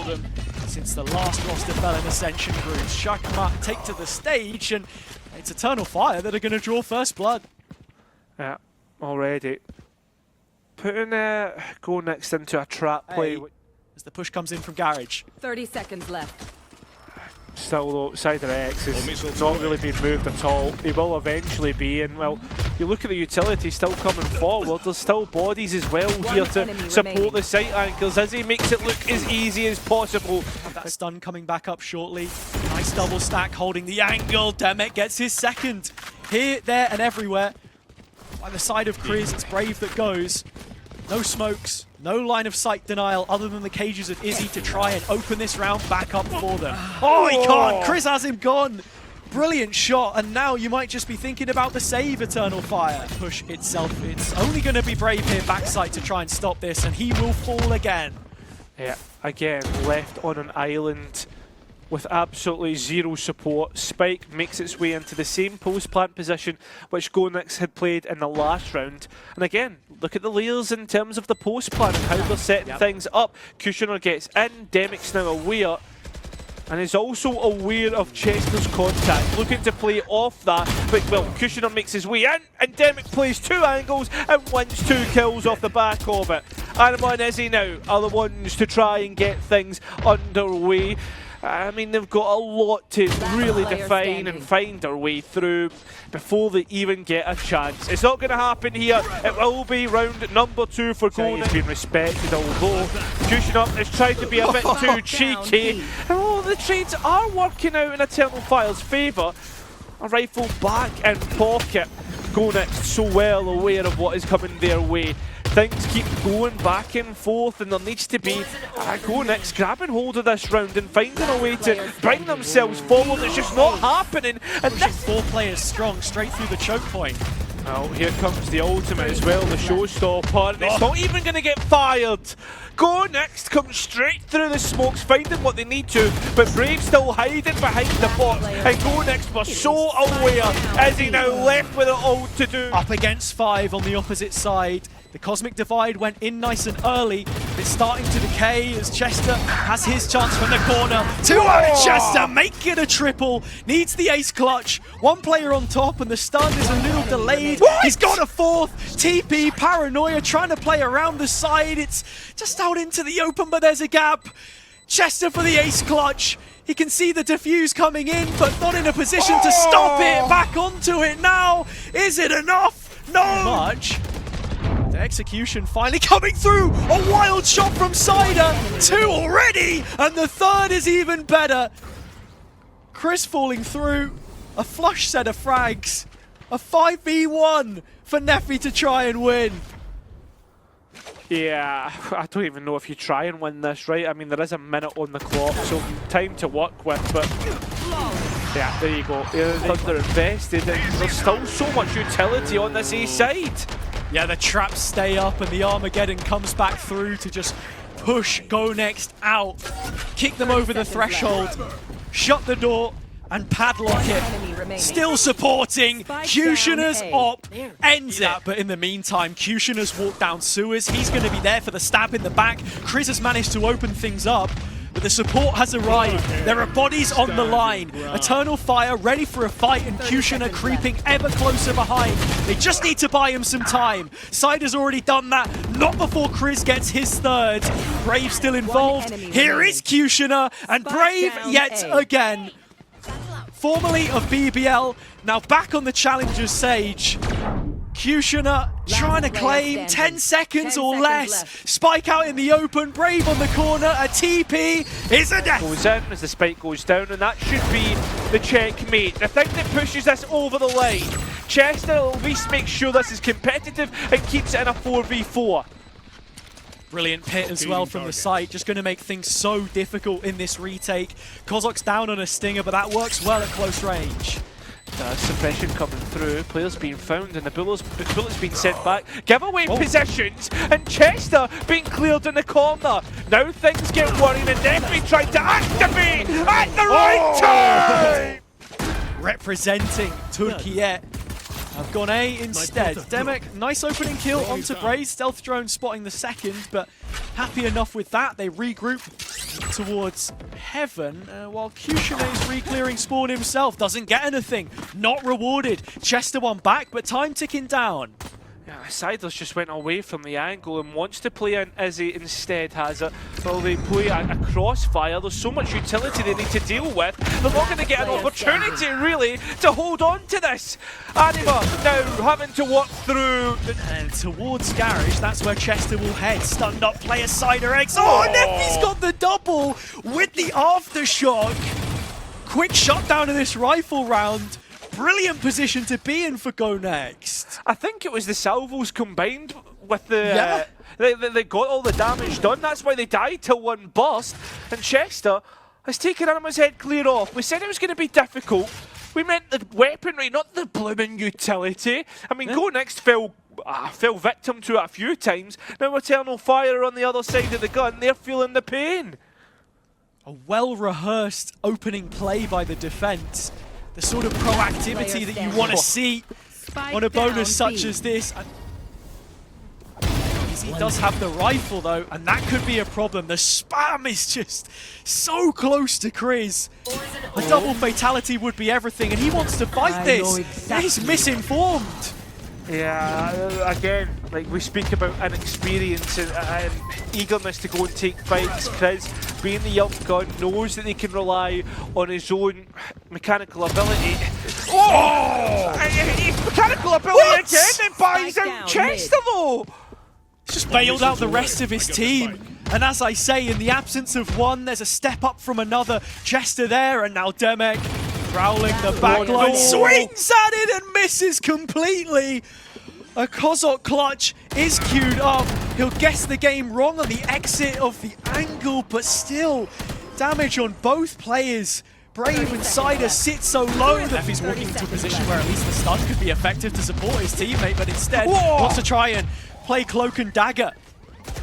them since the last roster fell in Ascension groups. Shakma take to the stage, and it's Eternal Fire that are going to draw first blood. Yeah, already. Putting GoNext into a trap play. Hey, as the push comes in from Garage. 30 seconds left. Still though, Cider X is not really being moved at all. He will eventually be, and well, you look at the utility still coming forward, there's still bodies as well here to support the sight anchors as he makes it look as easy as possible. That stun coming back up shortly. Nice double stack holding the angle. Demet gets his second. Here, there and everywhere. By the side of Kriz, it's Brave that goes. No smokes, no line of sight denial other than the cages of Izzy to try and open this round back up for them. Oh, he can't! Kriz has him gone! Brilliant shot, and now you might just be thinking about the save, Eternal Fire. Push itself, it's only going to be Brave here backside to try and stop this, and he will fall again. Yeah, again, left on an island with absolutely zero support. Spike makes its way into the same post plant position which GoNext had played in the last round. And again, look at the layers in terms of the post plant and how they're setting things up. Kushner gets in, Demic's now aware, and is also aware of Chester's contact, looking to play off that. But well, Kushner makes his way in, and Demic plays 2 angles and wins 2 kills off the back of it. Anima and Izzy now are the ones to try and get things underway. I mean, they've got a lot to really define and find their way through before they even get a chance. It's not going to happen here. It will be round number 2 for GoNext. He's been respected, although Kushner has tried to be a bit too cheeky. Oh, the trades are working out in Eternal Fire's favour. A rifle back in pocket. GoNext so well aware of what is coming their way. Things keep going back and forth, and there needs to be GoNext grabbing hold of this round and finding a way to bring themselves forward. It's just not happening. And this 4 players strong straight through the choke point. Well, here comes the ultimate as well, the showstopper, and it's not even going to get fired. GoNext comes straight through the smokes, finding what they need to, but Brave still hiding behind the box, and GoNext were so aware as he now left with it all to do. Up against 5 on the opposite side. The Cosmic Divide went in nice and early. It's starting to decay as Chester has his chance from the corner. 2 out of Chester, make it a triple. Needs the ace clutch. 1 player on top, and the stun is a little delayed. He's got a 4th. TP, Paranoia trying to play around the side. It's just out into the open, but there's a gap. Chester for the ace clutch. He can see the defuse coming in, but not in a position to stop it. Back onto it now. Is it enough? No. Much. The execution finally coming through. A wild shot from Cider. 2 already, and the 3rd is even better. Chris falling through. A flush set of frags. A 5v1 for Neffy to try and win. Yeah, I don't even know if you try and win this, right? I mean, there is a minute on the clock, so time to work with, but yeah, there you go. Thunder invested, and there's still so much utility on this A side. Yeah, the traps stay up, and the Armageddon comes back through to just push GoNext out, kick them over the threshold, shut the door, and padlock it. Still supporting. Kushner's op ends it. But in the meantime, Kushner's walked down sewers. He's going to be there for the stab in the back. Kriz has managed to open things up, but the support has arrived. There are bodies on the line. Eternal Fire ready for a fight, and Kushner creeping ever closer behind. They just need to buy him some time. Cider's already done that. Not before Kriz gets his 3rd. Brave still involved. Here is Kushner, and Brave yet again. Formerly of BBL, now back on the Challenger's stage. Kushner trying to claim 10 seconds or less. Spike out in the open, Brave on the corner, a TP is a death. Goes in as the spike goes down, and that should be the checkmate. The thing that pushes this over the line. Chester will at least make sure this is competitive and keeps it in a 4v4. Brilliant pit as well from the site, just going to make things so difficult in this retake. Kozok's down on a stinger, but that works well at close range. Suppression coming through, players being found, and the bullets being sent back. Giveaway positions, and Chester being cleared in the corner. Now things get worrying, and Neffy trying to activate at the right time! Representing Turkiyet. have gone A instead. Demek, nice opening kill onto Braze. Stealth drone spotting the second, but happy enough with that. They regroup towards Heaven, while Kushine's re-clearing Spawn himself. Doesn't get anything. Not rewarded. Chester one back, but time ticking down. Yeah, Sidlers just went away from the angle and wants to play in Izzy instead, has it. Well, they play a crossfire. There's so much utility they need to deal with. They're not going to get an opportunity, really, to hold on to this. Anima now having to walk through. And towards Garage, that's where Chester will head. Stunned up player Cider Eggs. Oh, Neffy's got the double with the aftershock. Quick shutdown of this rifle round. Brilliant position to be in for GoNext. I think it was the salvos combined with the... They got all the damage done. That's why they died till one burst. And Chester has taken Anima's head clear off. We said it was going to be difficult. We meant the weaponry, not the blooming utility. I mean, GoNext fell victim to it a few times. Now Eternal Fire on the other side of the gun. They're feeling the pain. A well-rehearsed opening play by the defense. The sort of proactivity that you want to see on a bonus such as this. He does have the rifle though, and that could be a problem. The spam is just so close to Chris. A double fatality would be everything, and he wants to fight this. He's misinformed. Yeah, again, like we speak about inexperience and eagerness to go and take fights. Chris, being the young gun, knows that they can rely on his own mechanical ability. Oh! His mechanical ability again, it buys out Chester though! He's just bailed out the rest of his team. And as I say, in the absence of one, there's a step up from another. Chester there, and now Demek prowling the backline. Swings at it and misses completely. A Kozok clutch is queued up. He'll guess the game wrong on the exit of the angle, but still, damage on both players. Brave and Cider sit so low that he's walking into a position where at least the stun could be effective to support his teammate, but instead wants to try and play Cloak and Dagger.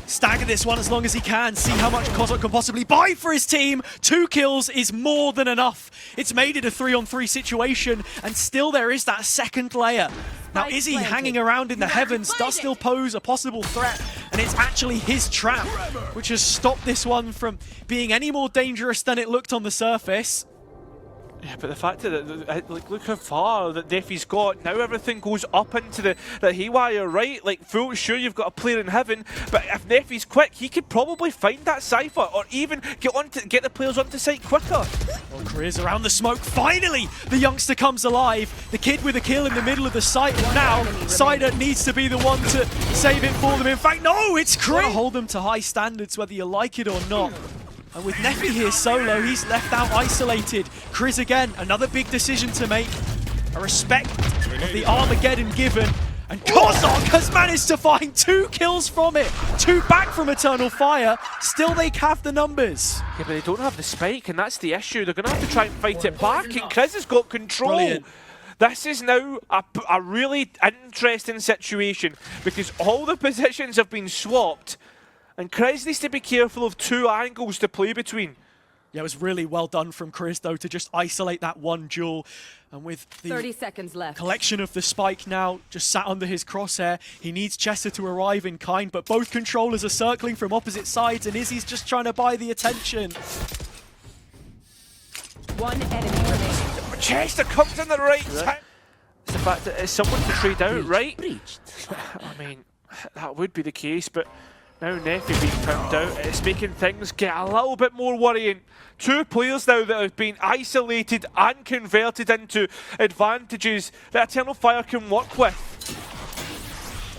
Stagger this one as long as he can. See how much Kozok can possibly buy for his team. 2 kills is more than enough. It's made it a 3-on-3 situation, and still there is that second layer. Now Izzy hanging around in the heavens does still pose a possible threat, and it's actually his trap which has stopped this one from being any more dangerous than it looked on the surface. Yeah, but the fact that, like, look how far that Neffy's got. Now everything goes up into the haywire, right? Like, full sure you've got a player in heaven, but if Neffy's quick, he could probably find that Cypher, or even get the players onto site quicker. Well, Chris around the smoke. Finally, the youngster comes alive. The kid with a kill in the middle of the site. Now, Cider needs to be the one to save it for them. In fact, no, it's Chris. Hold them to high standards, whether you like it or not. And with Neffy here solo, he's left out isolated. Chris again, another big decision to make. A respect of the Armageddon given. And Kozok has managed to find 2 kills from it. 2 back from Eternal Fire. Still they have the numbers. Yeah, but they don't have the spike, and that's the issue. They're going to have to try and fight it back, and Chris has got control. Brilliant. This is now a really interesting situation, because all the positions have been swapped. And Chris needs to be careful of 2 angles to play between. Yeah, it was really well done from Chris, though, to just isolate that one duel. And with the 30 seconds left. Collection of the spike now just sat under his crosshair, he needs Chester to arrive in kind, but both controllers are circling from opposite sides, and Izzy's just trying to buy the attention. 1 enemy remaining. Chester comes in the right time. It's the fact that it's someone to trade out, right? I mean, that would be the case, but now Neffy being found out, it's making things get a little bit more worrying. 2 players now that have been isolated and converted into advantages that Eternal Fire can work with.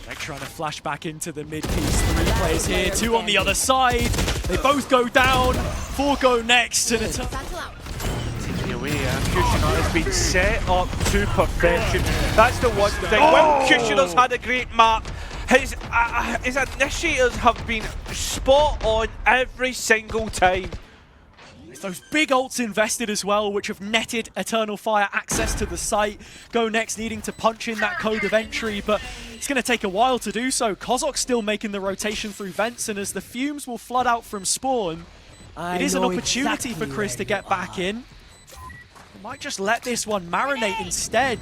They're trying to flash back into the mid piece. 3 players here, 2 on the other side. They both go down. 4 go next. And it's taking away, Kushner has been set up to perfection. That's the one thing. When Kushner's had a great map, his initiators have been spot on every single time. It's those big ults invested as well, which have netted Eternal Fire access to the site. GoNext needing to punch in that code of entry, but it's going to take a while to do so. Kozok's still making the rotation through vents, and as the fumes will flood out from spawn, it is an opportunity for Chris to get back in. He might just let this one marinate instead.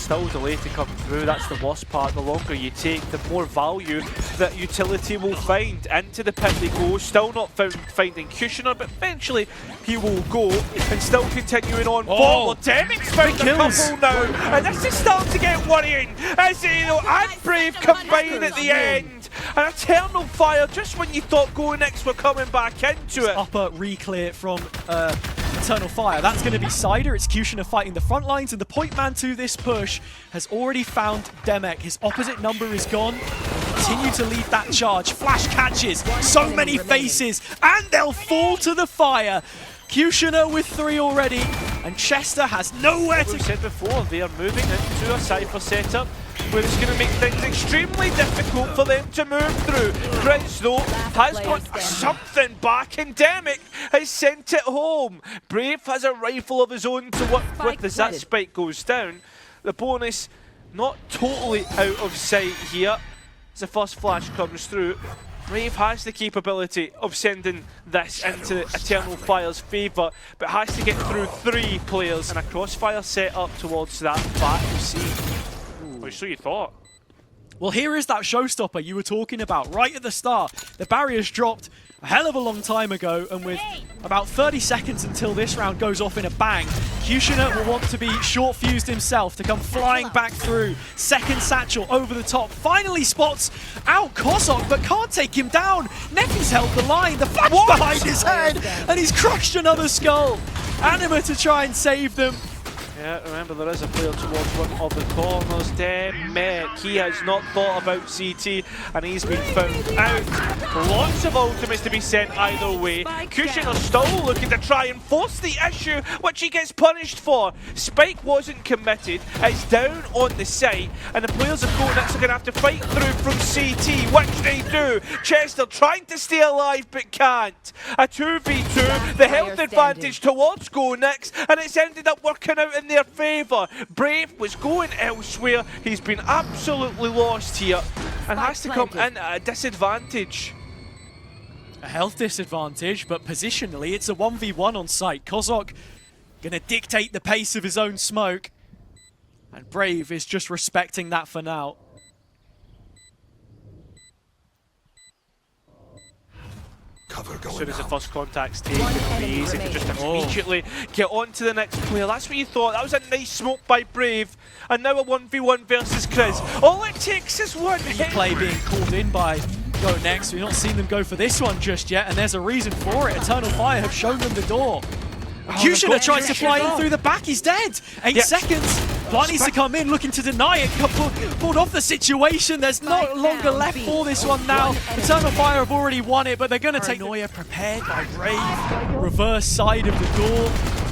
still delay to come through. That's the worst part. The longer you take, the more value that utility will find. Into the pit they go, still not finding Kushner, but eventually he will go and still continuing on forward. Demic's found a couple now, and this is starting to get worrying as and Brave combine at the end. An Eternal Fire just when you thought GoNext were coming back into it. Upper re-clear from Eternal Fire. That's going to be Cider. It's Kushner fighting the front lines, and the point man to this push has already found Demek. His opposite number is gone. Continue to lead that charge. Flash catches. So many faces, and they'll fall to the fire. Kushner with 3 already, and Chester has nowhere to... We said before, they are moving into a Cypher setup where it's going to make things extremely difficult for them to move through. Chris, though, has got something back, and Demic has sent it home. Brave has a rifle of his own to work with as that spike goes down. The bonus not totally out of sight here as the first flash comes through. Brave has the capability of sending this into Eternal Fire's favour, but has to get through 3 players, and a crossfire set up towards that back C. Oh, so you thought. Well, here is that showstopper you were talking about right at the start. The barriers dropped a hell of a long time ago, and with about 30 seconds until this round goes off in a bang, Kushner will want to be short-fused himself to come flying back through. Second satchel over the top, finally spots out Kozok, but can't take him down. Nefi's held the line, the flash behind his head, and he's crushed another skull. Anima to try and save them. Yeah, remember there is a player towards one of the corners. Demek, he has not thought about CT, and he's been found out. Lots of ultimates to be sent either way. Kushner still looking to try and force the issue, which he gets punished for. Spike wasn't committed, it's down on the site, and the players of GoNext are going to have to fight through from CT, which they do. Chester trying to stay alive, but can't. A 2v2, the health advantage towards GoNext, and it's ended up working out in their favour. Brave was going elsewhere. He's been absolutely lost here and has to come in at a disadvantage. A health disadvantage, but positionally it's a 1v1 on site. Kozok gonna dictate the pace of his own smoke, and Brave is just respecting that for now. As soon as the first contact's taken, it'll be easy to just immediately get on to the next player. That's what you thought. That was a nice smoke by Brave. And now a 1v1 versus Chris. All it takes is one hit. Play being called in by GoNext. We've not seen them go for this one just yet, and there's a reason for it. Eternal Fire have shown them the door. Kushner tries to fly in through the back, he's dead! 8 seconds! Blind needs to come in, looking to deny it, pulled off the situation, there's no longer left for this one now. Eternal Fire have already won it, but they're going to take Noia prepared by Brave. Reverse side of the door.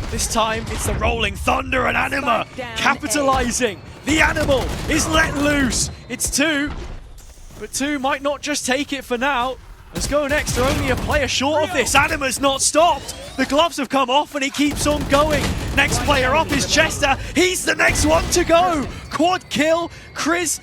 This time it's the Rolling Thunder and Anima capitalizing. The animal is let loose. It's 2, but 2 might not just take it for now. Let's go next. They're only a player short of this. Anima's not stopped. The gloves have come off and he keeps on going. Next player up is Chester. He's the next one to go. Quad kill. Chris,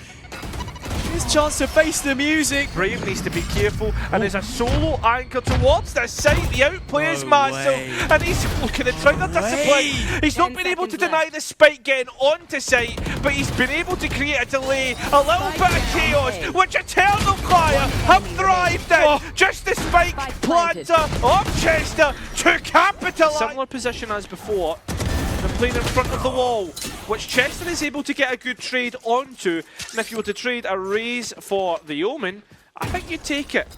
his chance to face the music. Brave needs to be careful, and there's a solo anchor towards the site. The outplay is massive, and he's looking at trigger discipline. He's not been able to deny the spike getting onto site, but he's been able to create a delay, a little bit of chaos, which Eternal Fire have thrived in. Just the spike planter of Chester to capitalise. Similar position as before. They're playing in front of the wall, which Chester is able to get a good trade onto. And if you were to trade a raise for the Omen, I think you'd take it.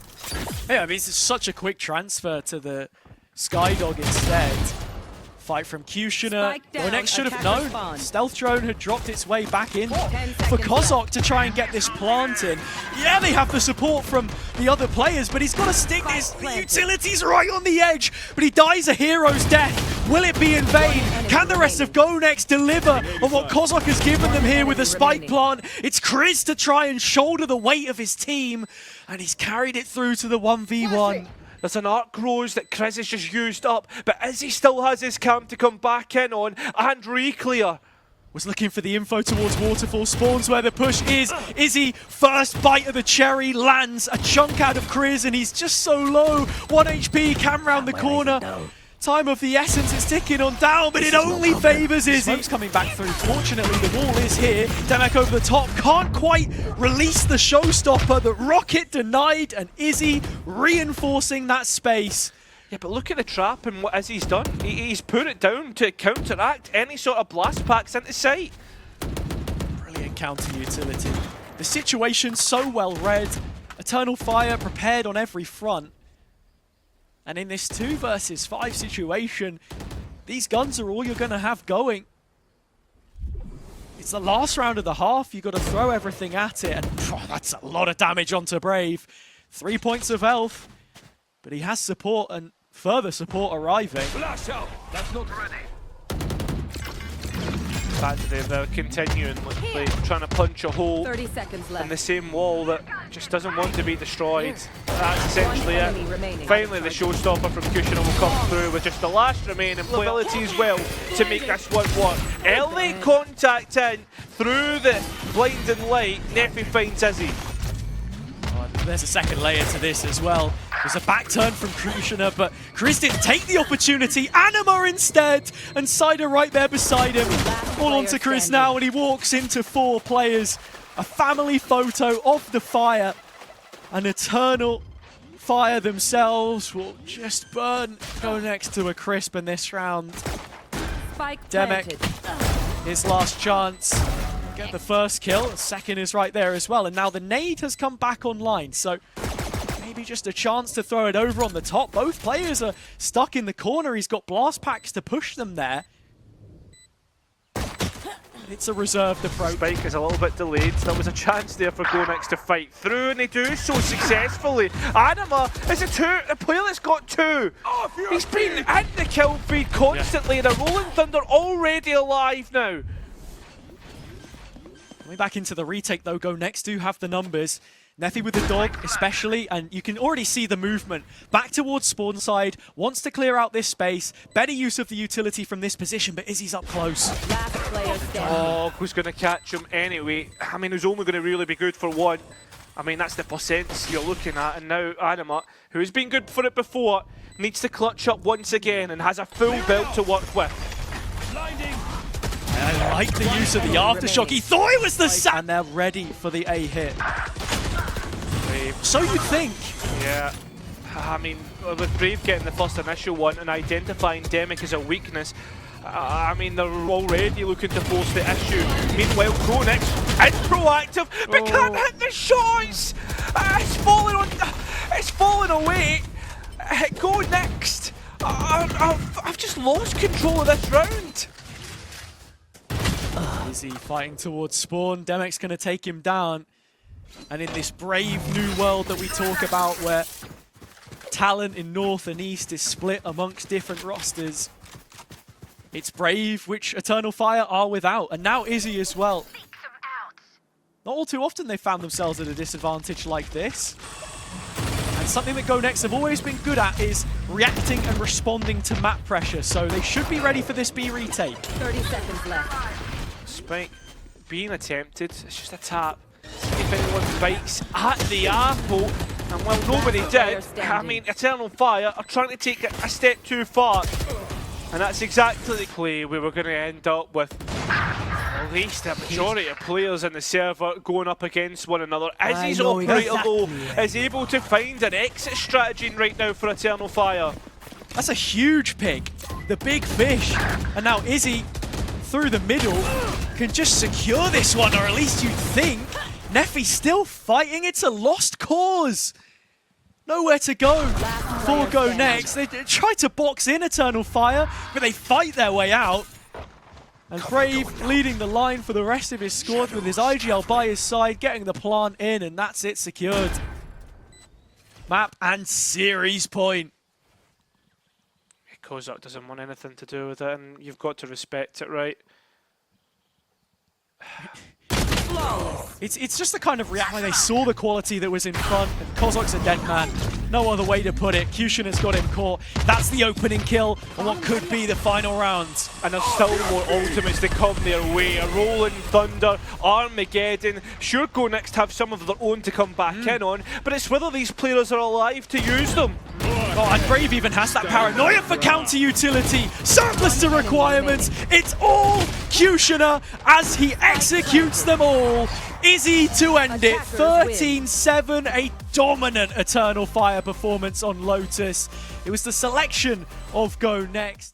Yeah, I mean, it's such a quick transfer to the Skydog instead. Fight from Kushner. GoNext should have known. Stealth drone had dropped its way back in for Kozok to try and get this plant in. Yeah, they have the support from the other players, but he's got to stick this. The utility's right on the edge, but he dies a hero's death. Will it be in vain? Can the rest of GoNext deliver on what Kozok has given them here with the spike plant? It's Chris to try and shoulder the weight of his team, and he's carried it through to the 1v1. There's an arc rose that Chris has just used up, but Izzy still has his camp to come back in on and re-clear. Was looking for the info towards Waterfall spawns where the push is. Izzy, first bite of the cherry, lands a chunk out of Chris, and he's just so low. 1 HP, cam round the corner. Time of the essence, it's ticking on down, but it only favors Izzy. Smoke's coming back through. Fortunately, the wall is here. Demek over the top, can't quite release the showstopper. The rocket denied, and Izzy reinforcing that space. Yeah, but look at the trap and what Izzy's done. He's put it down to counteract any sort of blast packs into sight. Brilliant counter utility. The situation's so well read. Eternal Fire prepared on every front. And in this 2 versus 5 situation, these guns are all you're going to have going. It's the last round of the half. You've got to throw everything at it. And that's a lot of damage onto Brave. 3 points of health. But he has support and further support arriving. Flash out. That's not ready. Back to they're continuing, like, trying to punch a hole 30 seconds left. in the same wall that just doesn't want to be destroyed. That's essentially it. Finally, the showstopper from Kushner will come through with just the last remaining ability as well to make this one work. Early contact in through the blinding light. Neffy finds Izzy. There's a second layer to this as well. There's a back turn from Kushner, but Chris didn't take the opportunity. Anima instead, and Cider right there beside him. All onto Chris now, and he walks into 4 players. A family photo of the fire. An Eternal Fire themselves will just burn GoNext to a crisp in this round. Spike Demek, planted. his last chance. Get the first kill, the second is right there as well, and now the nade has come back online, so maybe just a chance to throw it over on the top. Both players are stuck in the corner. He's got blast packs to push them there. It's a reserved approach. Spike is a little bit delayed. There was a chance there for GoNext to fight through, and they do so successfully. Anima is a player that's got 2. He's been in the kill feed constantly. The Rolling Thunder already alive now. Coming back into the retake though, GoNext do have the numbers. Neffy with the dog especially, and you can already see the movement. Back towards spawn side, wants to clear out this space. Better use of the utility from this position, but Izzy's up close. Last player standing. Oh, who's going to catch him anyway? I mean, who's only going to really be good for 1. I mean, that's the percents you're looking at, and now Anima, who's been good for it before, needs to clutch up once again and has a full belt to work with. Blinding. I like the use of the aftershock. He thought it was the sap, and they're ready for the A hit. So you think. Yeah. I mean, with Brave getting the first initial one and identifying Demek as a weakness, I mean, they're already looking to force the issue. Meanwhile, GoNext is proactive, but can't hit the shots! It's falling away. GoNext. I've just lost control of this round. Izzy fighting towards spawn. Demek's going to take him down. And in this brave new world that we talk about, where talent in North and East is split amongst different rosters, it's Brave which Eternal Fire are without, and now Izzy as well. Not all too often they found themselves at a disadvantage like this. And something that GoNext have always been good at is reacting and responding to map pressure, so they should be ready for this B retake. 30 seconds left. Spike being attempted, it's just a tap. See if anyone bites at the apple, and while nobody did, I mean, Eternal Fire are trying to take it a step too far, and that's exactly the play we were going to end up with. At least a majority of players in the server going up against one another. Izzy's operator though is able to find an exit strategy right now for Eternal Fire. That's a huge pick, the big fish, and now Izzy through the middle can just secure this one, or at least you'd think. Neffy's still fighting, it's a lost cause. Nowhere to go for GoNext. They try to box in Eternal Fire, but they fight their way out. And Brave leading the line for the rest of his squad with his IGL by his side, getting the plant in, and that's it secured. Map and series point. Kozak doesn't want anything to do with it, and you've got to respect it, right? It's just the kind of reaction where they saw the quality that was in front, and Kozak's a dead man. No other way to put it. Kushner has got him caught. That's the opening kill on what could be the final round. And there's still more ultimates to come their way. A Rolling Thunder, Armageddon. Sure, GoNext have some of their own to come back in on, but it's whether these players are alive to use them. Oh, and Brave even has that paranoia for counter utility. Surplus to requirements. It's all Kushner as he executes them all. Izzy to end it. 13-7, a dominant Eternal Fire performance on Lotus. It was the selection of GoNext.